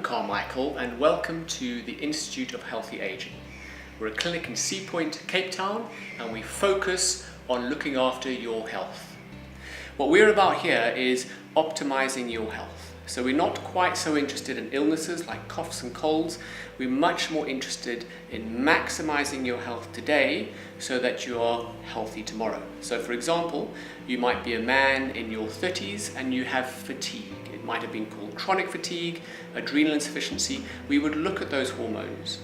Carmichael and welcome to the Institute of Healthy Aging. We're a clinic in Sea Point, Cape Town, and we focus on looking after your health. What we're about here is optimizing your health. So we're not quite so interested in illnesses like coughs and colds. We're much more interested in maximizing your health today so that you are healthy tomorrow. So for example, you might be a man in your 30s and you have fatigue. It might have been called chronic fatigue, adrenal insufficiency. We would look at those hormones.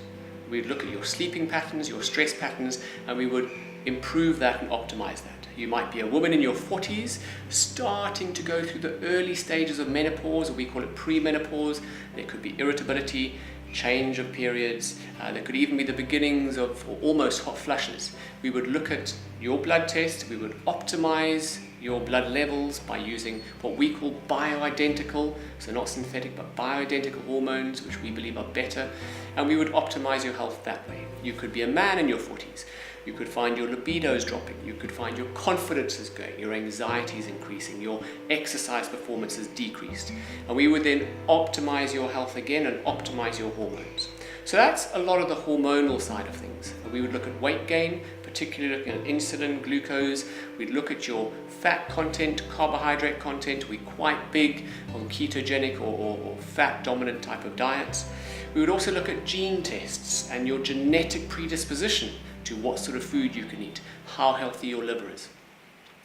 We'd look at your sleeping patterns, your stress patterns, and we would improve that and optimize that. You might be a woman in your 40s starting to go through the early stages of menopause, or we call it premenopause. There could be irritability, change of periods, there could even be the beginnings of almost hot flushes. We would look at your blood test, we would optimize your blood levels by using what we call bioidentical, so not synthetic but bioidentical hormones, which we believe are better, and we would optimize your health that way. You could be a man in your 40s. You could find your libido is dropping, you could find your confidence is going, your anxiety is increasing, your exercise performance is decreased. And we would then optimize your health again and optimize your hormones. So that's a lot of the hormonal side of things. We would look at weight gain, particularly looking at insulin, glucose. We'd look at your fat content, carbohydrate content. We're quite big on ketogenic or fat dominant type of diets. We would also look at gene tests and your genetic predisposition to what sort of food you can eat, how healthy your liver is.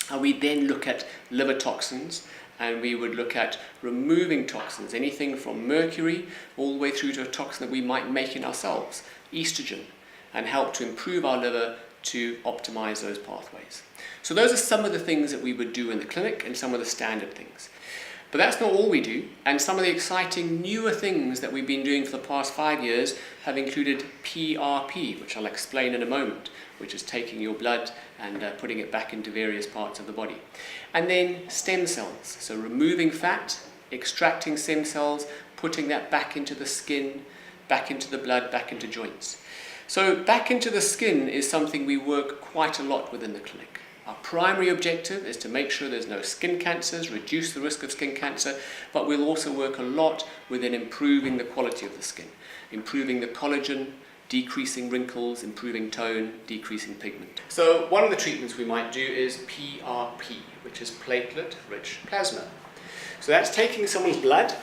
And we then look at liver toxins, and we would look at removing toxins, anything from mercury all the way through to a toxin that we might make in ourselves, estrogen, and help to improve our liver to optimize those pathways. So those are some of the things that we would do in the clinic and some of the standard things. But that's not all we do, and some of the exciting newer things that we've been doing for the past 5 years have included PRP, which I'll explain in a moment, which is taking your blood and putting it back into various parts of the body. And then stem cells, so removing fat, extracting stem cells, putting that back into the skin, back into the blood, back into joints. So back into the skin is something we work quite a lot within the clinic. Our primary objective is to make sure there's no skin cancers, reduce the risk of skin cancer, but we'll also work a lot within improving the quality of the skin, improving the collagen, decreasing wrinkles, improving tone, decreasing pigment. So one of the treatments we might do is PRP, which is platelet-rich plasma. So that's taking someone's blood,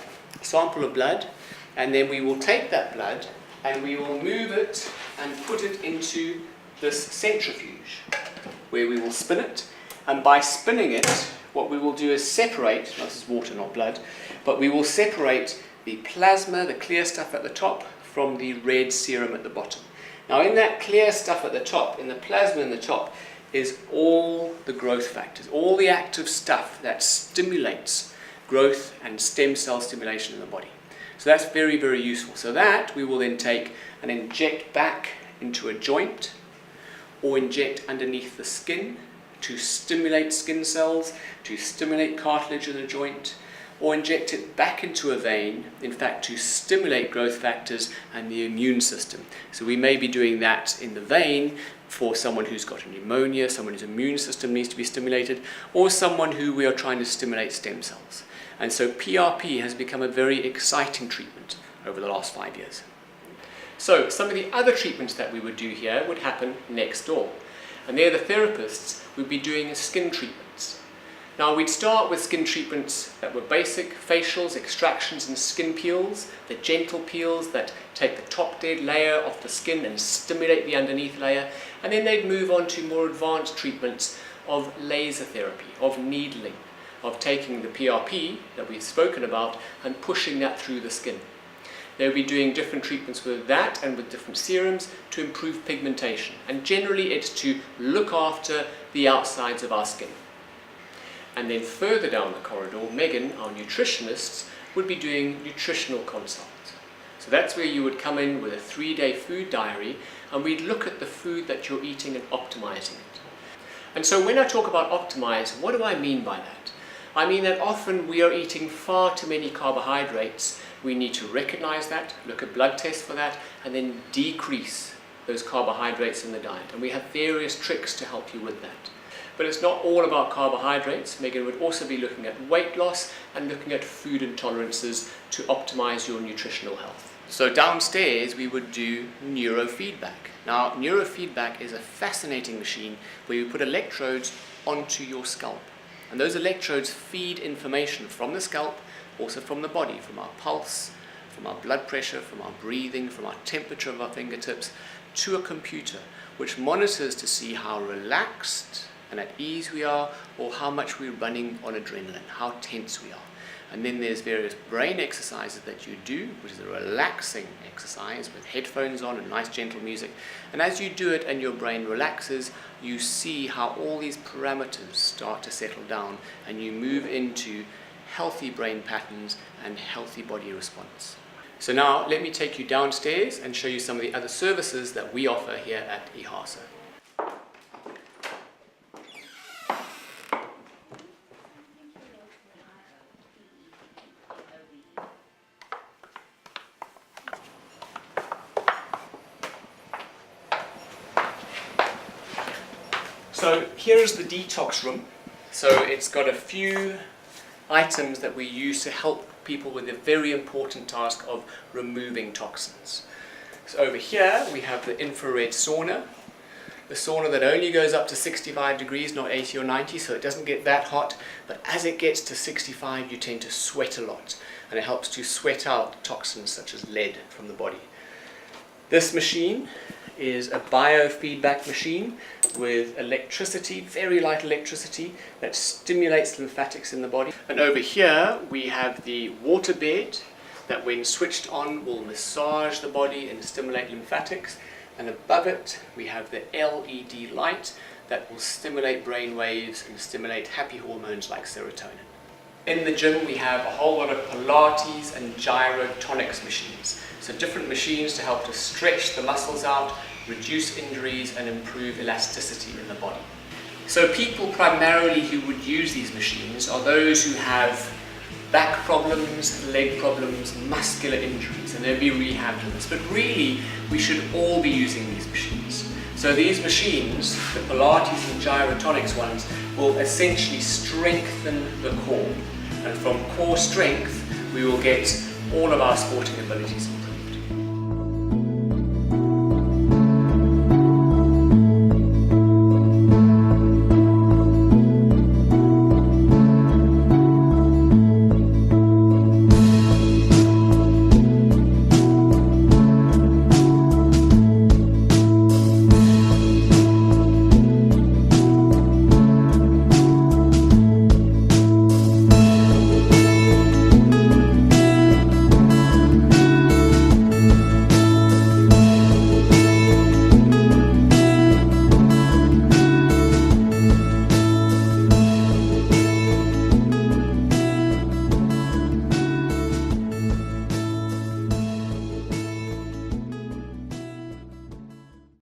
a sample of blood, and then we will take that blood and we will move it and put it into this centrifuge, where we will spin it, and by spinning it, what we will do is separate, this is water not blood, but we will separate the plasma, the clear stuff at the top, from the red serum at the bottom. Now in that clear stuff at the top, in the plasma in the top, is all the growth factors, all the active stuff that stimulates growth and stem cell stimulation in the body. So that's very, very useful. So that we will then take and inject back into a joint, or inject underneath the skin to stimulate skin cells, to stimulate cartilage in the joint, or inject it back into a vein, in fact to stimulate growth factors and the immune system. So we may be doing that in the vein for someone who's got a pneumonia, someone whose immune system needs to be stimulated, or someone who we are trying to stimulate stem cells. And so PRP has become a very exciting treatment over the last 5 years. So some of the other treatments that we would do here would happen next door. And there the therapists would be doing skin treatments. Now we'd start with skin treatments that were basic, facials, extractions and skin peels, the gentle peels that take the top dead layer off the skin and stimulate the underneath layer. And then they'd move on to more advanced treatments of laser therapy, of needling, of taking the PRP that we've spoken about and pushing that through the skin. They'll be doing different treatments with that and with different serums to improve pigmentation. And generally it's to look after the outsides of our skin. And then further down the corridor, Megan, our nutritionist, would be doing nutritional consults. So that's where you would come in with a 3-day food diary, and we'd look at the food that you're eating and optimizing it. And so when I talk about optimize, what do I mean by that? I mean that often we are eating far too many carbohydrates. We need to recognize that, look at blood tests for that, and then decrease those carbohydrates in the diet. And we have various tricks to help you with that. But it's not all about carbohydrates. Megan would also be looking at weight loss and looking at food intolerances to optimize your nutritional health. So downstairs we would do neurofeedback. Now, neurofeedback is a fascinating machine where you put electrodes onto your scalp. And those electrodes feed information from the scalp, also from the body, from our pulse, from our blood pressure, from our breathing, from our temperature of our fingertips, to a computer, which monitors to see how relaxed and at ease we are, or how much we're running on adrenaline, how tense we are. And then there's various brain exercises that you do, which is a relaxing exercise with headphones on and nice gentle music. And as you do it and your brain relaxes, you see how all these parameters start to settle down and you move into healthy brain patterns and healthy body response. So now let me take you downstairs and show you some of the other services that we offer here at IHASA. So here is the detox room. So it's got a few items that we use to help people with the very important task of removing toxins. So over here we have the infrared sauna. The sauna that only goes up to 65 degrees, not 80 or 90, so it doesn't get that hot. But as it gets to 65, you tend to sweat a lot, and it helps to sweat out toxins such as lead from the body. This machine is a biofeedback machine with electricity, very light electricity, that stimulates lymphatics in the body. And over here we have the water bed that when switched on will massage the body and stimulate lymphatics. And above it we have the LED light that will stimulate brain waves and stimulate happy hormones like serotonin. In the gym we have a whole lot of Pilates and gyrotonics machines. So different machines to help to stretch the muscles out, reduce injuries and improve elasticity in the body. So people primarily who would use these machines are those who have back problems, leg problems, muscular injuries, and they'll be rehabbed to this. But really, we should all be using these machines. So these machines, the Pilates and gyrotonics ones, will essentially strengthen the core. And from core strength, we will get all of our sporting abilities.